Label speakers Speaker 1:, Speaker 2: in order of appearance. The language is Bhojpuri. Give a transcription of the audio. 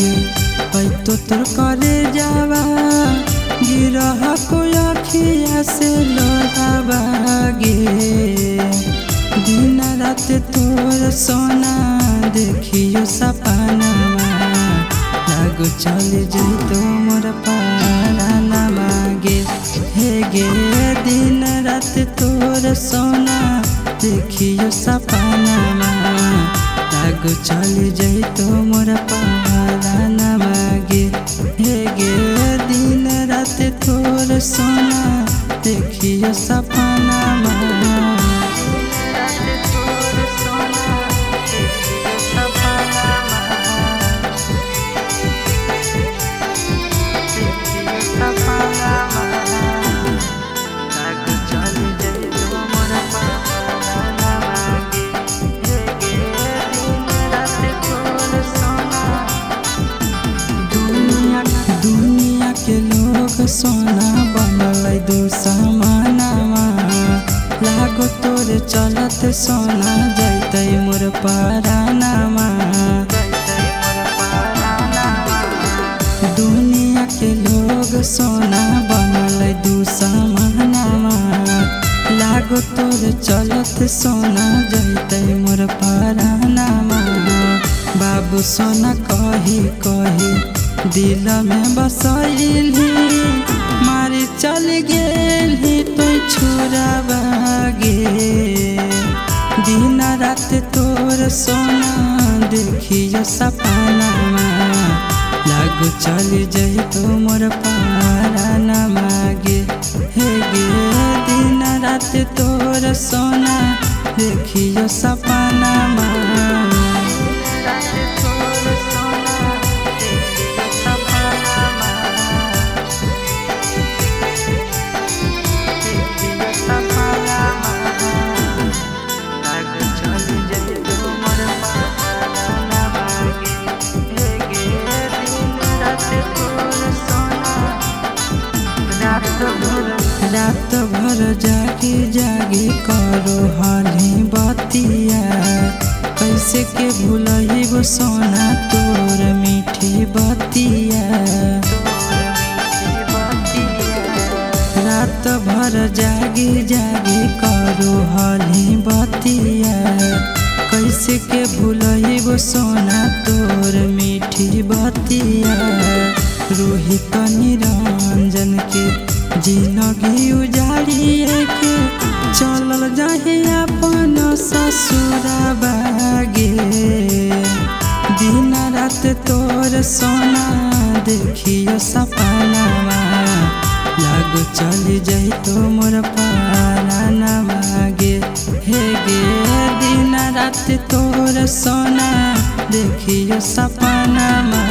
Speaker 1: गे तो तोर करे जावा गिरह को अखिया से लोरावा गे दिन रात तोर सोना देखियो सपनावा लागो चल जइतो मोर पारानावा गे हे गे दिन रात तोर सोना देखियो सपनावा लागो चल जइतो मोर पारानावा गे हे गे दिन रात तोर सोना देखियो सपनावा सोना बनल दो समानावा लागो तोरे चलत सोना जैते मोर पारानावा दुनिया के लोग सोना बनल दो समानावा लागो तोरे चलत सोना जैते मोर पारानावा बाबू सोना कही कही दिल में बसैली मारी चल गेली तो छुरावा गे दिन रात तोर सोना देखियो सपनावा लागो चल जइतो मोर पारानावा गे हे गे दिन रात तोर सोना देखियो सपनावा रात भर जागी जागी करो हाली बतिया कैसे के भूलइबो सोना तोर मीठी बतिया रात भर जागी जागी करो हाली बतिया कैसे के भूलइबो सोना तोर मीठी बतिया रोहित निरंजन के जिंदगी उजाड़िए के चलल जाहे अपन ससुराबा गे दिन रात तोर सोना देखियो सपनावा लागो चल जइतो मोर पारानावा गे हे गे दिन रात तोर सोना देखियो सपनावा।